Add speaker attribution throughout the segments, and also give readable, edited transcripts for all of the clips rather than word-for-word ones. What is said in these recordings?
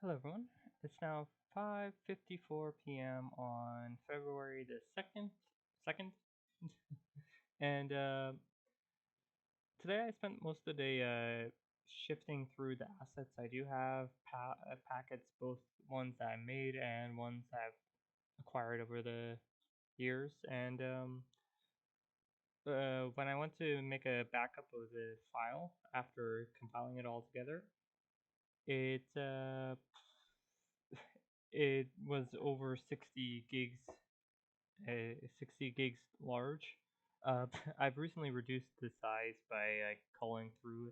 Speaker 1: Hello everyone. It's now 5:54 p.m. on February the 2nd. And today I spent most of the day shifting through the assets I do have, packets, both ones that I made and ones that I've acquired over the years. And when I went to make a backup of the file after compiling it all together, it it was over 60 gigs 60 gigs large. Uh, I've recently reduced the size by calling through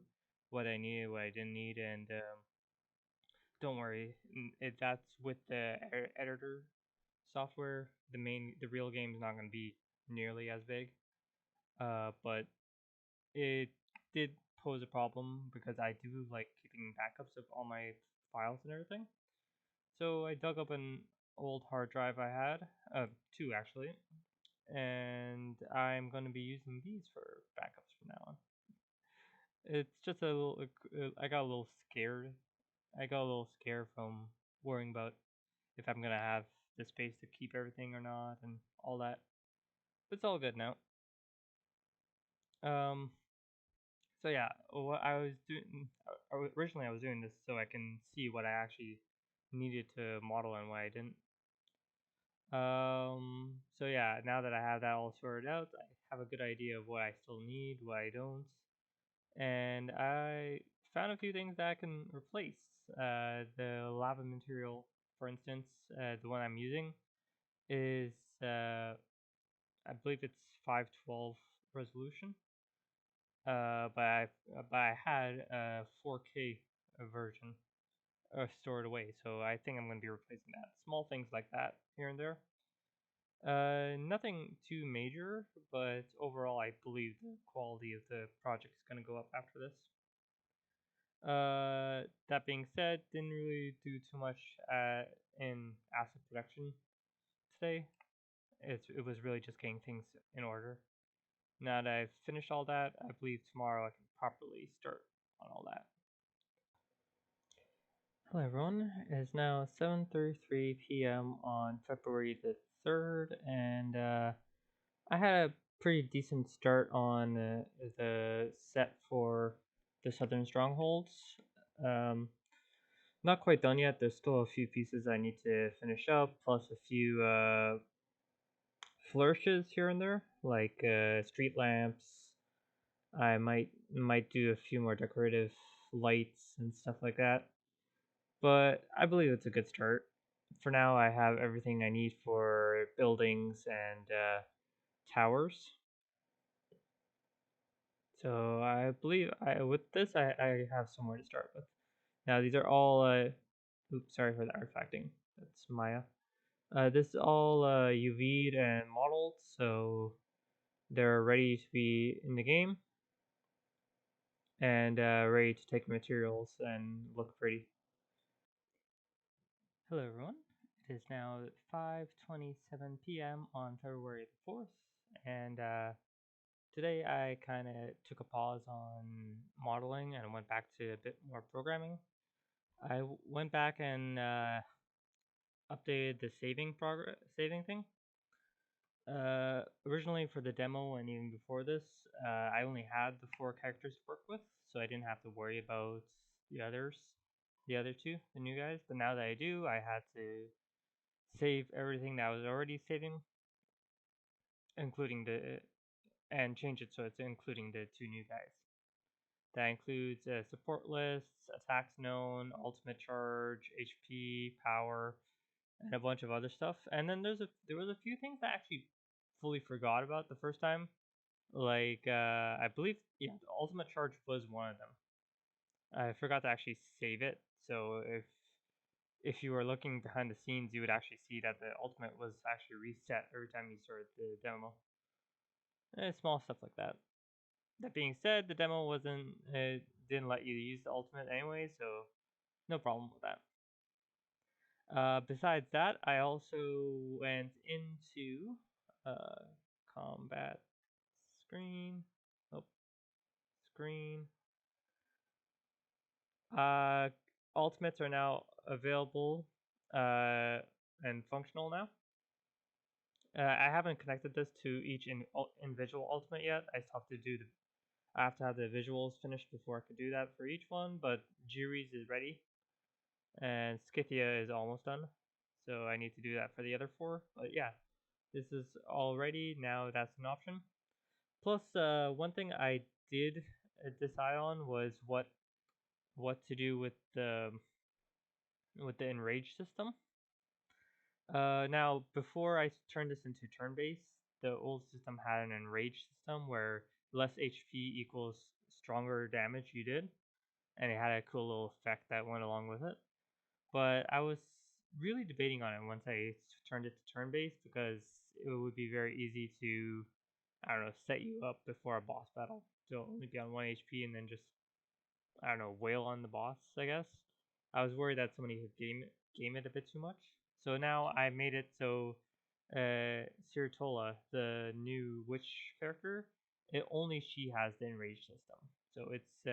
Speaker 1: what I needed, what I didn't need, and don't worry, that's with the editor software. The real game is not going to be nearly as big, but it did pose a problem because I do like keeping backups of all my files and everything. So I dug up an old hard drive I had, two actually, and I'm going to be using these for backups from now on. It's just a little, I got a little scared. I got a little scared from worrying about if I'm going to have the space to keep everything or not and all that. But it's all good now. Um, so yeah, what I was doing, originally I was doing this so I can see what I actually needed to model and what I didn't. So yeah, now that I have that all sorted out, I have a good idea of what I still need, what I don't, and I found a few things that I can replace. The lava material, for instance, the one I'm using is I believe it's 512 resolution. But I had a 4K version stored away, so I think I'm going to be replacing that. Small things like that here and there. Nothing too major, but overall, I believe the quality of the project is going to go up after this. That being said, didn't really do too much in asset production today. It was really just getting things in order. Now that I've finished all that, I believe tomorrow I can properly start on all that. Hello everyone, it is now 7:33 p.m. on February the 3rd, and I had a pretty decent start on the set for the Southern Strongholds. Um, Not quite done yet. There's still a few pieces I need to finish up, plus a few flourishes here and there, like street lamps. I might do a few more decorative lights and stuff like that. But I believe it's a good start. For now, I have everything I need for buildings and towers. So I believe with this I have somewhere to start with. Now these are all oops, sorry for the artifacting. That's Maya. This is all UV'd and modeled, so they're ready to be in the game and ready to take materials and look pretty. Hello everyone. It is now 5:27 p.m. on February the 4th, and today I kind of took a pause on modeling and went back to a bit more programming. I went back and updated the saving thing. Originally for the demo and even before this, I only had the 4 characters to work with, so I didn't have to worry about the others, the other two, the new guys. But now that I do, I had to save everything that I was already saving, including and change it so it's including the 2 new guys. That includes support lists, attacks known, ultimate charge, HP, power, and a bunch of other stuff. And then there was a few things I actually fully forgot about the first time. Like I believe the ultimate charge was one of them. I forgot to actually save it. So if you were looking behind the scenes, you would actually see that the ultimate was actually reset every time you started the demo. Small stuff like that. That being said, the demo wasn't didn't let you use the ultimate anyway, so no problem with that. Besides that, I also went into uh, combat screen. Oh, screen. Uh, ultimates are now available and functional now. I haven't connected this to each individual ultimate yet. I still have to do I have to have the visuals finished before I could do that for each one. But Jiri's is ready, and Scythia is almost done. So I need to do that for the other 4. But yeah, this is all ready now. That's an option. Plus, one thing I did decide on was what to do with the enrage system. Now, before I turned this into turn-based, the old system had an enrage system where less HP equals stronger damage you did, and it had a cool little effect that went along with it. But I was really debating on it once I turned it to turn-based because it would be very easy to, I don't know, set you up before a boss battle. So only be on 1 HP and then just, I don't know, wail on the boss, I guess. I was worried that somebody had game it a bit too much. So now I made it so Ciritola, the new witch character, only she has the enrage system. So it's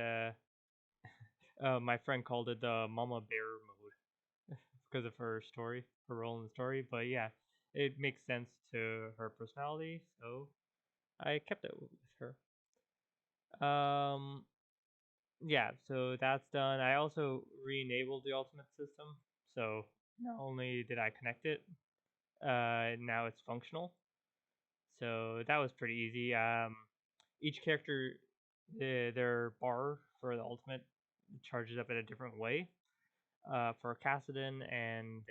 Speaker 1: my friend called it the Mama Bear mode because of her story, her role in the story. But yeah, it makes sense to her personality, so I kept it with her. Yeah, so that's done. I also re-enabled the ultimate system, so not only did I connect it, now it's functional. So that was pretty easy. Each character, their bar for the ultimate charges up in a different way. For Cassidon and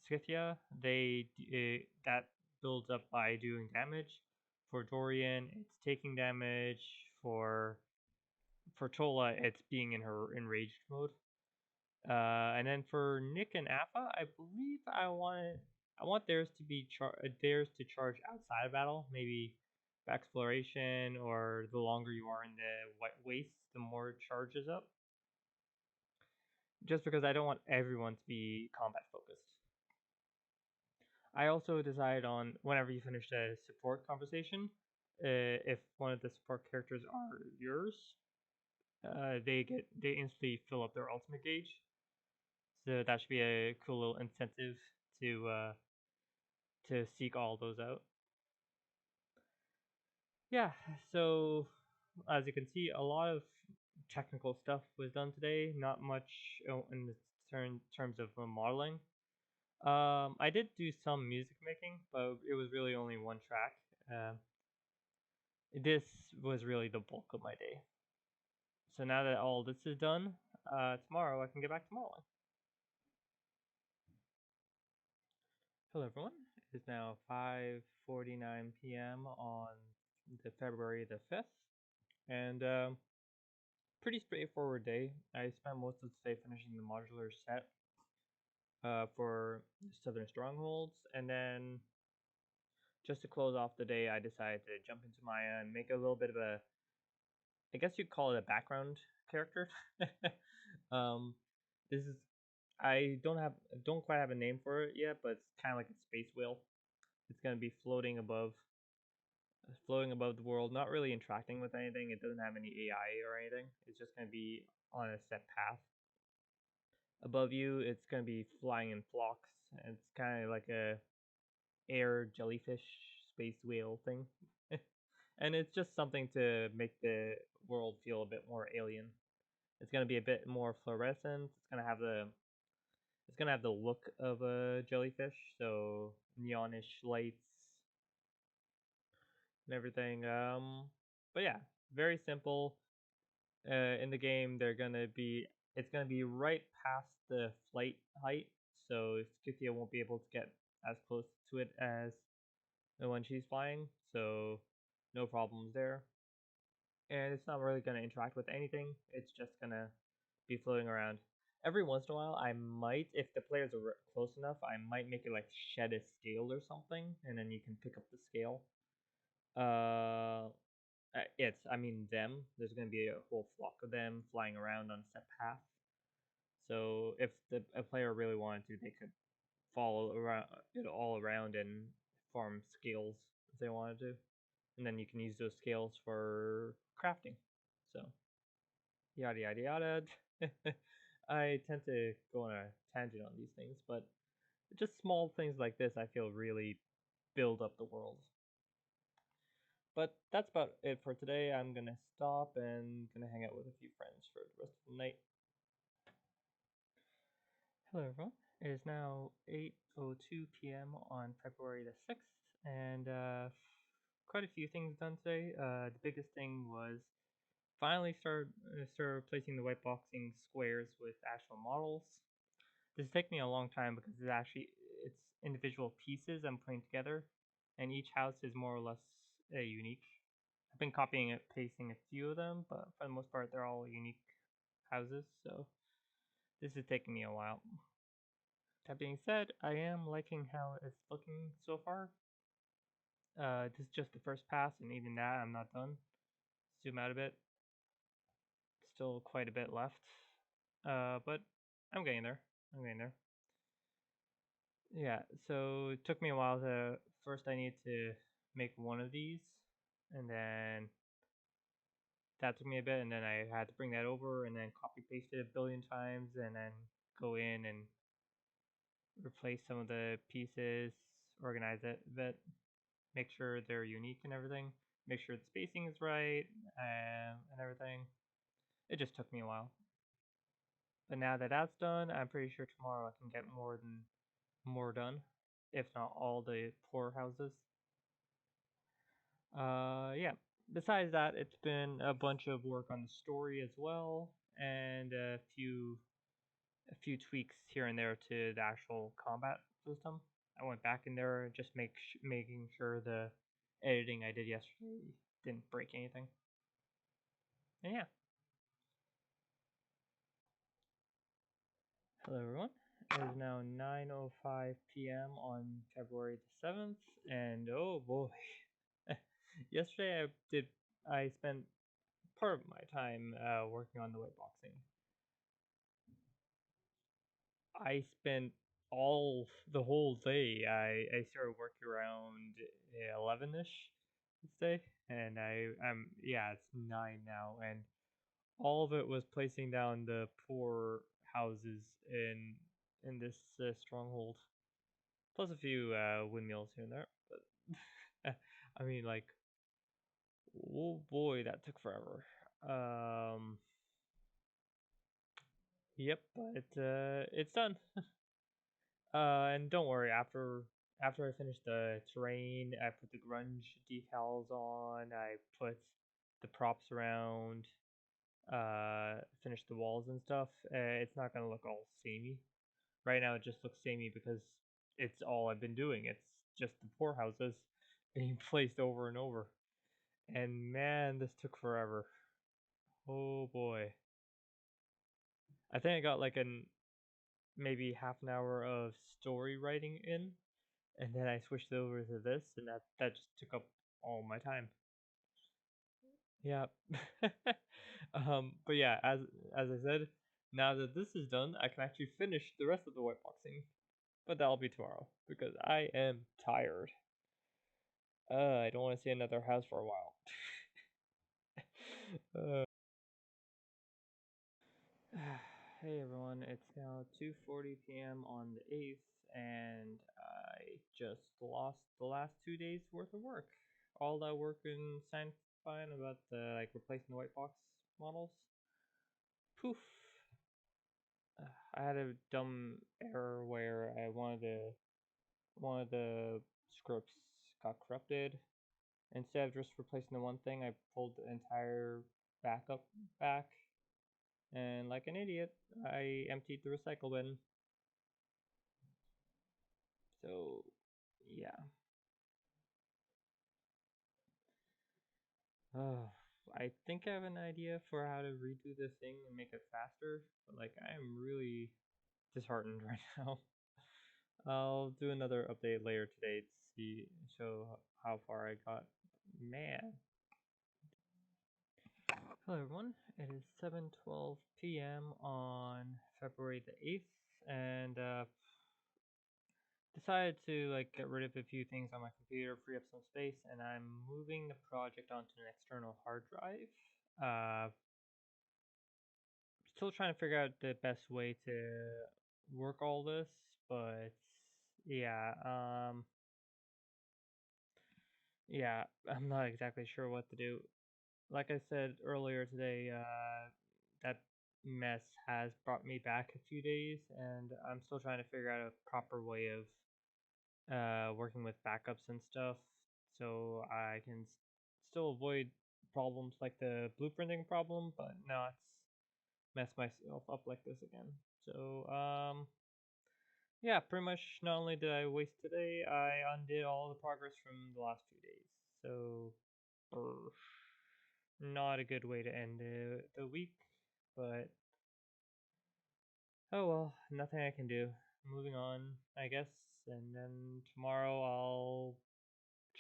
Speaker 1: Scythia, that builds up by doing damage. For Dorian, it's taking damage. For Tola, it's being in her enraged mode. And then for Nick and Appa, I believe I want theirs to be theirs to charge outside of battle, maybe exploration, or the longer you are in the white waste, the more it charges up. Just because I don't want everyone to be combat focused. I also decided on whenever you finish a support conversation, if one of the support characters are yours, they instantly fill up their ultimate gauge. So that should be a cool little incentive to seek all those out. Yeah, so as you can see, a lot of technical stuff was done today. Not much in the terms of modeling. I did do some music making, but it was really only one track. This was really the bulk of my day. So now that all this is done, tomorrow I can get back to modeling. Hello everyone. It is now 5:49 p.m. on the February the 5th, and pretty straightforward day. I spent most of the day finishing the modular set for Southern Strongholds, and then just to close off the day, I decided to jump into Maya and make a little bit of a, I guess you'd call it a background character. This is don't quite have a name for it yet, but it's kind of like a space whale. It's gonna be floating above the world, not really interacting with anything. It doesn't have any AI or anything. It's just gonna be on a set path. Above you, it's gonna be flying in flocks. And it's kind of like a air jellyfish space whale thing. And it's just something to make the world feel a bit more alien. It's gonna be a bit more fluorescent. It's gonna have the look of a jellyfish, so neonish lights and everything. But yeah, very simple. In the game, it's gonna be right past the flight height, so Scythia won't be able to get as close to it as when she's flying, so no problems there. And it's not really gonna interact with anything. It's just gonna be floating around. Every once in a while, I might, if the players are close enough, I might make it like shed a scale or something, and then you can pick up the scale. Uh, I mean them. There's gonna be a whole flock of them flying around on a set path. So if a player really wanted to, they could follow around it all around and form scales if they wanted to, and then you can use those scales for crafting. So yada yada yada. I tend to go on a tangent on these things, but just small things like this I feel really build up the world. But that's about it for today. I'm gonna stop and gonna hang out with a few friends for the rest of the night. Hello everyone. It is now 8:02 p.m. on February the 6th, and quite a few things done today. The biggest thing was finally start replacing the white boxing squares with actual models. This has taken me a long time because it's individual pieces I'm putting together, and each house is more or less unique. I've been copying and pasting a few of them, but for the most part, they're all unique houses. So this is taking me a while. That being said, I am liking how it's looking so far. This is just the first pass, and even that I'm not done. Zoom out a bit. Still quite a bit left. But I'm getting there. I'm getting there. Yeah, so it took me a while to first I need to make one of these, and then that took me a bit, and then I had to bring that over and then copy paste it a billion times, and then go in and replace some of the pieces, organize it a bit, make sure they're unique and everything, make sure the spacing is right, and everything. It just took me a while. But now that that's done, I'm pretty sure tomorrow I can get more done, if not all the poor houses. Yeah. Besides that, it's been a bunch of work on the story as well, and a few tweaks here and there to the actual combat system. I went back in there just making sure the editing I did yesterday didn't break anything. And yeah. Hello everyone. It is now 9:05 p.m. on February the 7th, and oh boy. Yesterday I spent part of my time working on the whiteboxing. I spent the whole day. I started working around 11ish this day, and I'm yeah, it's 9 now, and all of it was placing down the poor houses in this stronghold, plus a few windmills here and there. But I mean, like, oh boy, that took forever. Um, yep, but it's done. And don't worry, after I finish the terrain, I put the grunge decals on, I put the props around, finish the walls and stuff. It's not gonna look all samey. Right now, it just looks samey because it's all I've been doing. It's just the poorhouses being placed over and over. And man, this took forever. Oh boy. I think I got like maybe half an hour of story writing in, and then I switched over to this, and that just took up all my time. Yeah. But yeah, as I said, now that this is done, I can actually finish the rest of the whiteboxing, but that'll be tomorrow because I am tired. I don't want to see another house for a while. Hey everyone, it's now 2:40 p.m. on the 8th, and I just lost the last 2 days worth of work. All that work in fine about the like replacing the white box models. Poof. I had a dumb error where one of the scripts got corrupted. Instead of just replacing the one thing, I pulled the entire backup back, and like an idiot, I emptied the recycle bin. So, yeah. I think I have an idea for how to redo this thing and make it faster, but like I am really disheartened right now. I'll do another update later today to show how far I got. Man. Hello everyone. It is 7:12 p.m. on February the 8th, and decided to like get rid of a few things on my computer, free up some space, and I'm moving the project onto an external hard drive. still trying to figure out the best way to work all this, but yeah, yeah, I'm not exactly sure what to do. Like I said earlier today, that mess has brought me back a few days, and I'm still trying to figure out a proper way of working with backups and stuff, so I can still avoid problems like the blueprinting problem, but not mess myself up like this again. So yeah, pretty much not only did I waste today, I undid all the progress from the last few days. So not a good way to end the week, but oh well, nothing I can do. Moving on, I guess, and then tomorrow I'll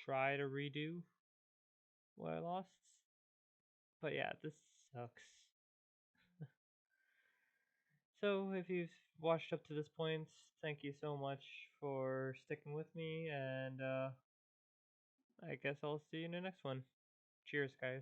Speaker 1: try to redo what I lost. But yeah, this sucks. So if you've watched up to this point, thank you so much for sticking with me, and I guess I'll see you in the next one. Cheers, guys.